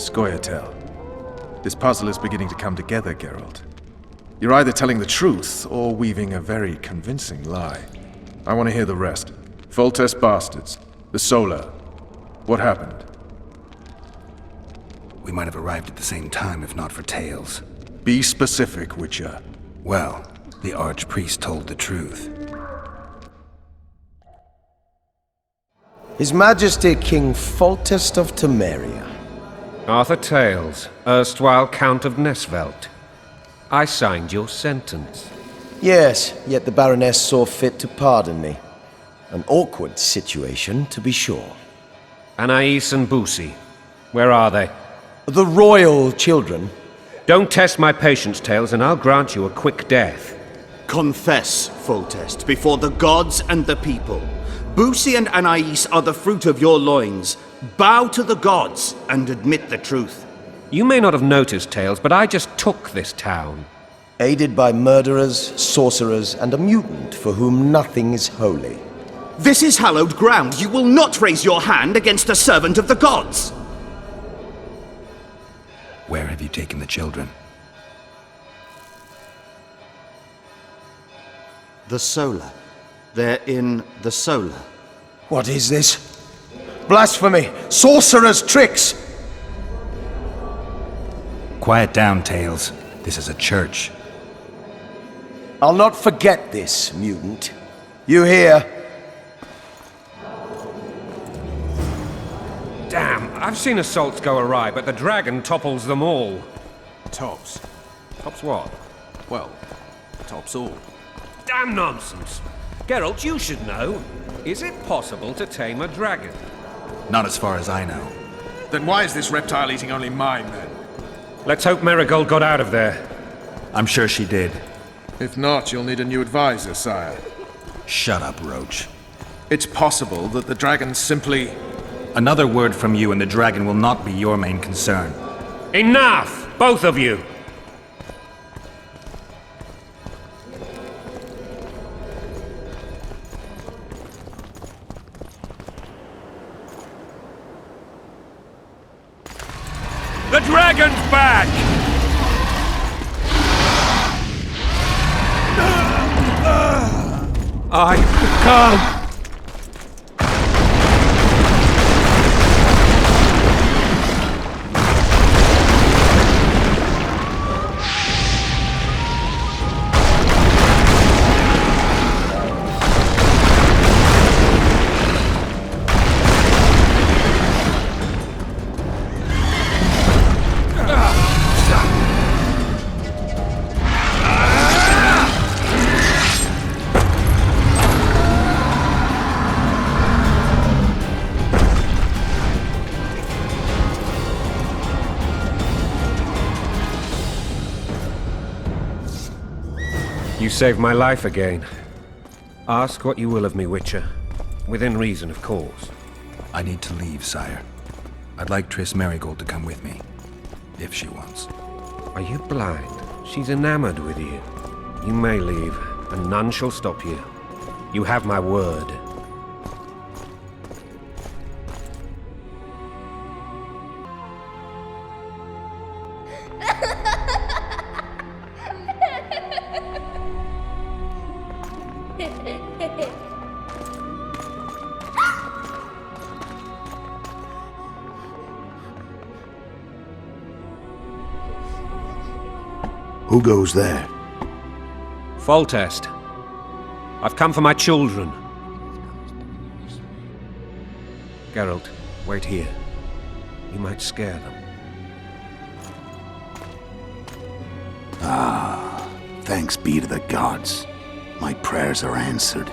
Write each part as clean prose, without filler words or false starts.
Scoia'tael. This puzzle is beginning to come together, Geralt. You're either telling the truth or weaving a very convincing lie. I want to hear the rest. Foltest bastards. The Solar. What happened? We might have arrived at the same time if not for Tails. Be specific, Witcher. Well, the Archpriest told the truth. His Majesty King Foltest of Temeria. Arthur Tails, erstwhile Count of Nesvelt. I signed your sentence. Yes, yet the Baroness saw fit to pardon me. An awkward situation, to be sure. Anais and Boussy, where are they? The royal children. Don't test my patience, Tails, and I'll grant you a quick death. Confess, Foltest, before the gods and the people. Boussy and Anais are the fruit of your loins. Bow to the gods and admit the truth. You may not have noticed, Tails, but I just took this town. Aided by murderers, sorcerers, and a mutant for whom nothing is holy. This is hallowed ground. You will not raise your hand against a servant of the gods. Where have you taken the children? The Solar. They're in the Solar. What is this? Blasphemy! Sorcerer's tricks! Quiet down, Tails. This is a church. I'll not forget this, mutant. You hear? Damn, I've seen assaults go awry, but the dragon topples them all. Tops. Tops what? Well, tops all. Damn nonsense! Geralt, you should know. Is it possible to tame a dragon? Not as far as I know. Then why is this reptile eating only mine, then? Let's hope Marigold got out of there. I'm sure she did. If not, you'll need a new advisor, sire. Shut up, Roach. It's possible that the dragon simply... Another word from you and the dragon will not be your main concern. Enough! Both of you! The dragon's back! I can't... You saved my life again. Ask what you will of me, Witcher. Within reason, of course. I need to leave, sire. I'd like Triss Marigold to come with me. If she wants. Are you blind? She's enamored with you. You may leave, and none shall stop you. You have my word. Who goes there? Foltest. I've come for my children. Geralt, wait here. You might scare them. Thanks be to the gods. My prayers are answered.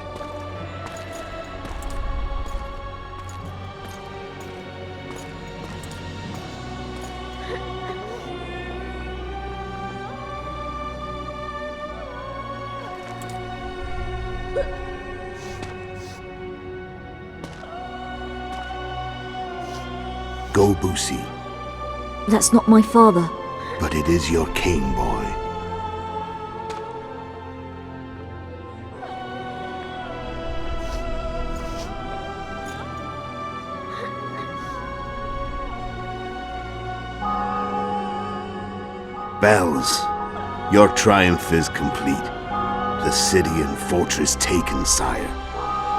Go, Boussy. That's not my father. But it is your king, boy. Bells, your triumph is complete. The city and fortress taken, sire.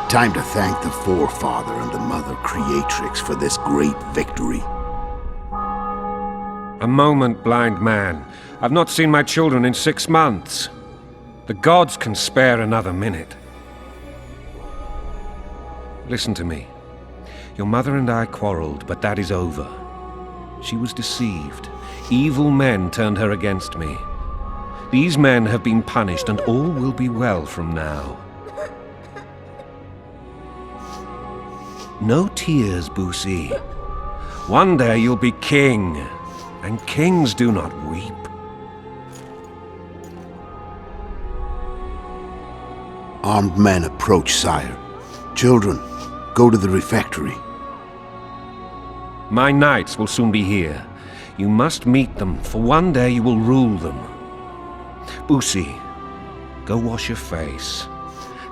Time to thank the Forefather and the Mother Creatrix for this great victory. A moment, blind man. I've not seen my children in 6 months. The gods can spare another minute. Listen to me. Your mother and I quarreled, but that is over. She was deceived. Evil men turned her against me. These men have been punished, and all will be well from now. No tears, Boosie. One day you'll be king, and kings do not weep. Armed men approach, sire. Children, go to the refectory. My knights will soon be here. You must meet them, for one day you will rule them. Boosie, go wash your face.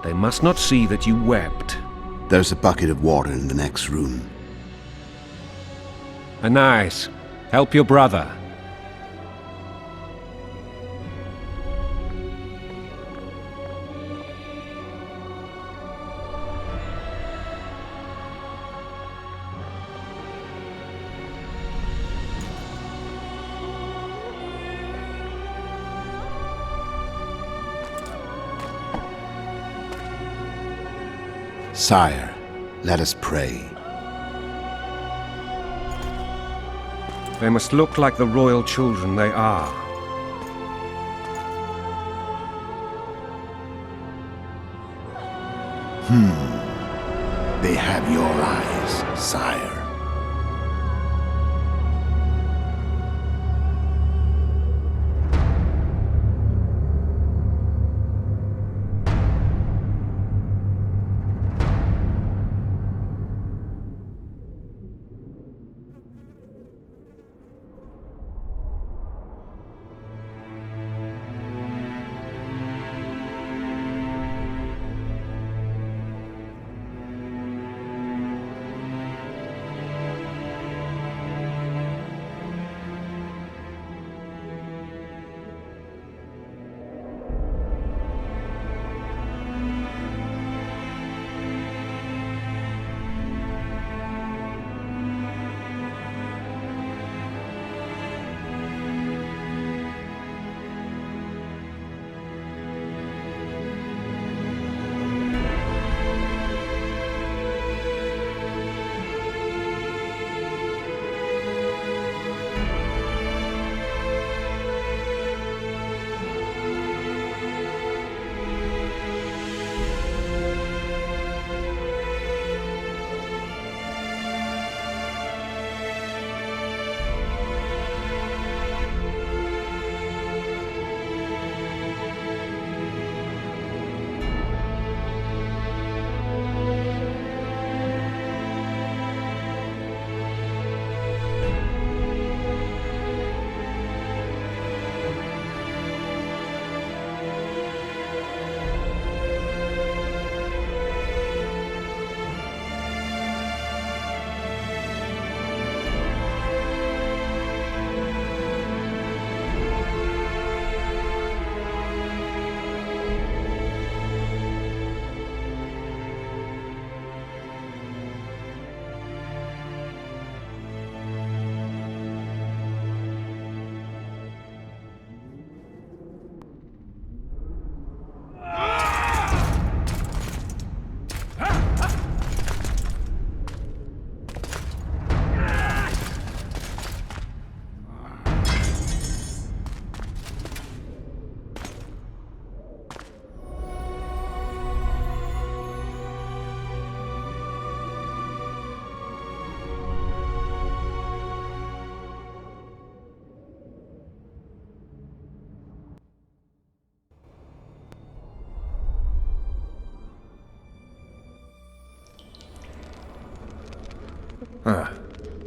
They must not see that you wept. There's a bucket of water in the next room. Anais, help your brother. Sire, let us pray. They must look like the royal children they are. They have your eyes, sire.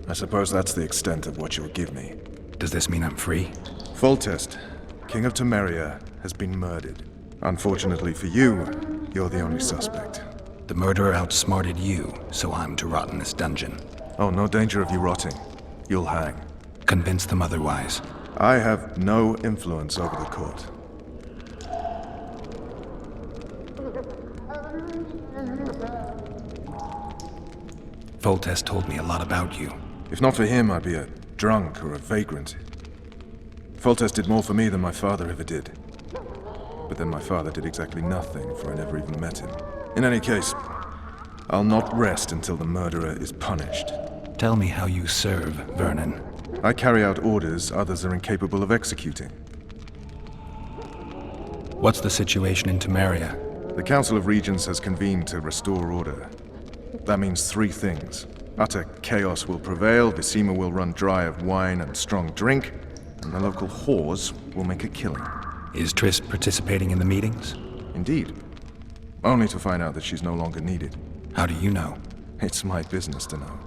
I suppose that's the extent of what you'll give me. Does this mean I'm free? Foltest, King of Temeria, has been murdered. Unfortunately for you, you're the only suspect. The murderer outsmarted you, so I'm to rot in this dungeon. Oh, no danger of you rotting. You'll hang. Convince them otherwise. I have no influence over the court. Foltest told me a lot about you. If not for him, I'd be a drunk or a vagrant. Foltest did more for me than my father ever did. But then my father did exactly nothing, for I never even met him. In any case, I'll not rest until the murderer is punished. Tell me how you serve, Vernon. I carry out orders others are incapable of executing. What's the situation in Temeria? The Council of Regents has convened to restore order. That means three things. Utter chaos will prevail, Visima will run dry of wine and strong drink, and the local whores will make a killing. Is Triss participating in the meetings? Indeed. Only to find out that she's no longer needed. How do you know? It's my business to know.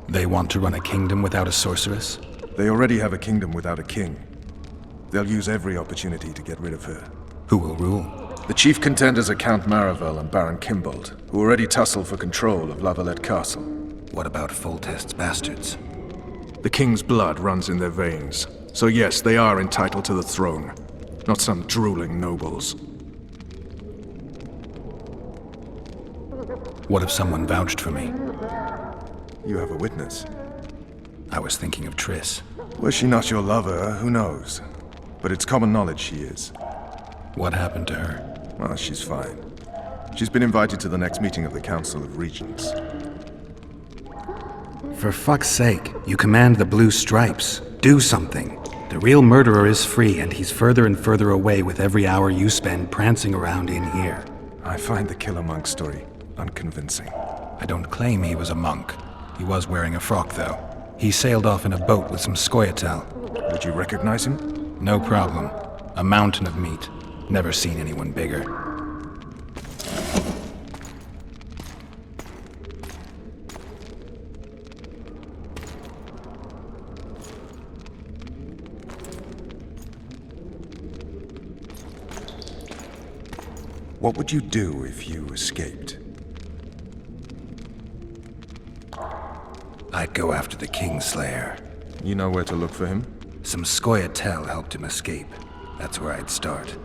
They want to run a kingdom without a sorceress? They already have a kingdom without a king. They'll use every opportunity to get rid of her. Who will rule? The chief contenders are Count Maravel and Baron Kimbold, who already tussle for control of Lavalette Castle. What about Foltest's bastards? The king's blood runs in their veins, so yes, they are entitled to the throne. Not some drooling nobles. What if someone vouched for me? You have a witness. I was thinking of Triss. Was she not your lover, who knows? But it's common knowledge she is. What happened to her? Well, she's fine. She's been invited to the next meeting of the Council of Regents. For fuck's sake, you command the Blue Stripes. Do something. The real murderer is free, and he's further and further away with every hour you spend prancing around in here. I find the Killer Monk story unconvincing. I don't claim he was a monk. He was wearing a frock, though. He sailed off in a boat with some Scoia'tael. Would you recognize him? No problem. A mountain of meat. Never seen anyone bigger. What would you do if you escaped? I'd go after the Kingslayer. You know where to look for him? Some Scoia'tael helped him escape. That's where I'd start.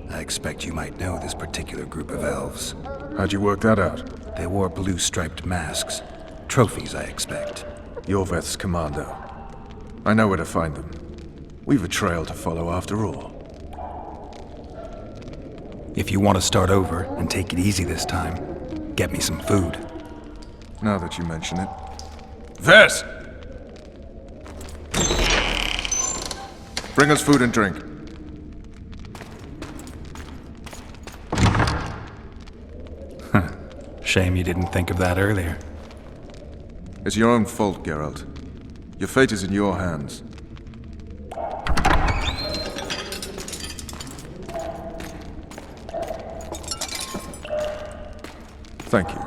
I expect you might know this particular group of elves. How'd you work that out? They wore blue-striped masks. Trophies, I expect. Yorveth's commando. I know where to find them. We've a trail to follow after all. If you want to start over and take it easy this time, get me some food. Now that you mention it. Vess! Bring us food and drink. Shame you didn't think of that earlier. It's your own fault, Geralt. Your fate is in your hands. Thank you.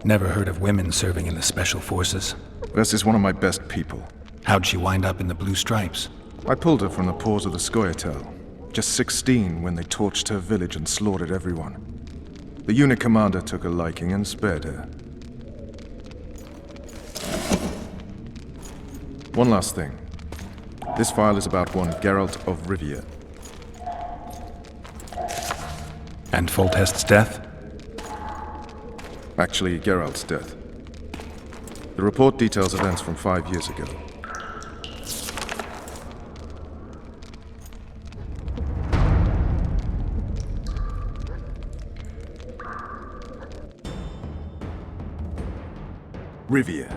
Never heard of women serving in the Special Forces. Vess is one of my best people. How'd she wind up in the Blue Stripes? I pulled her from the paws of the Scoia'tael. Just 16 when they torched her village and slaughtered everyone. The unit commander took a liking and spared her. One last thing. This file is about one Geralt of Rivia. And Foltest's death? Actually, Geralt's death. The report details events from 5 years ago. Rivia.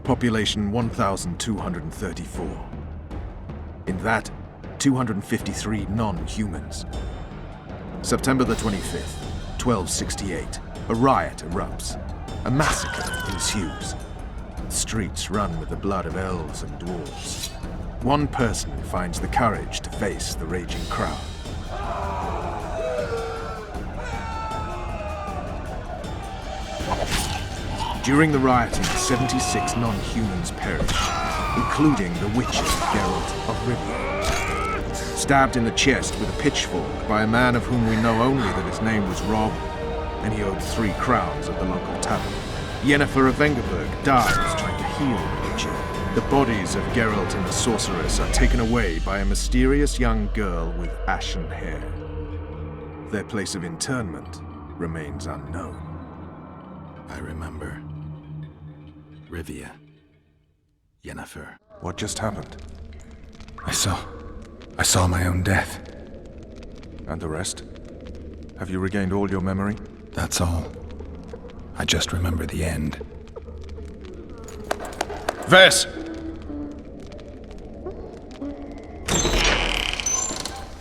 Population 1,234. In that, 253 non-humans. September the 25th, 1268. A riot erupts. A massacre ensues. The streets run with the blood of elves and dwarves. One person finds the courage to face the raging crowd. During the rioting, 76 non-humans perished, including the witches Geralt of Rivia. Stabbed in the chest with a pitchfork by a man of whom we know only that his name was Rob, and he owed 3 crowns at the local tavern. Yennefer of Vengerberg dies trying to heal the witcher. The bodies of Geralt and the sorceress are taken away by a mysterious young girl with ashen hair. Their place of interment remains unknown. I remember. Rivia. Yennefer. What just happened? I saw my own death. And the rest? Have you regained all your memory? That's all. I just remember the end. Ves!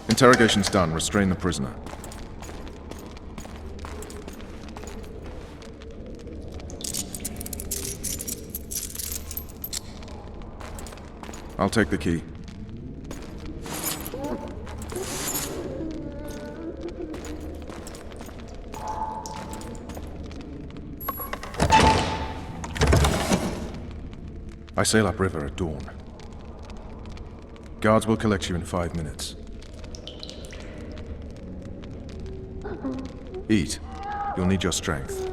Interrogation's done. Restrain the prisoner. I'll take the key. I sail upriver at dawn. Guards will collect you in 5 minutes. Eat. You'll need your strength.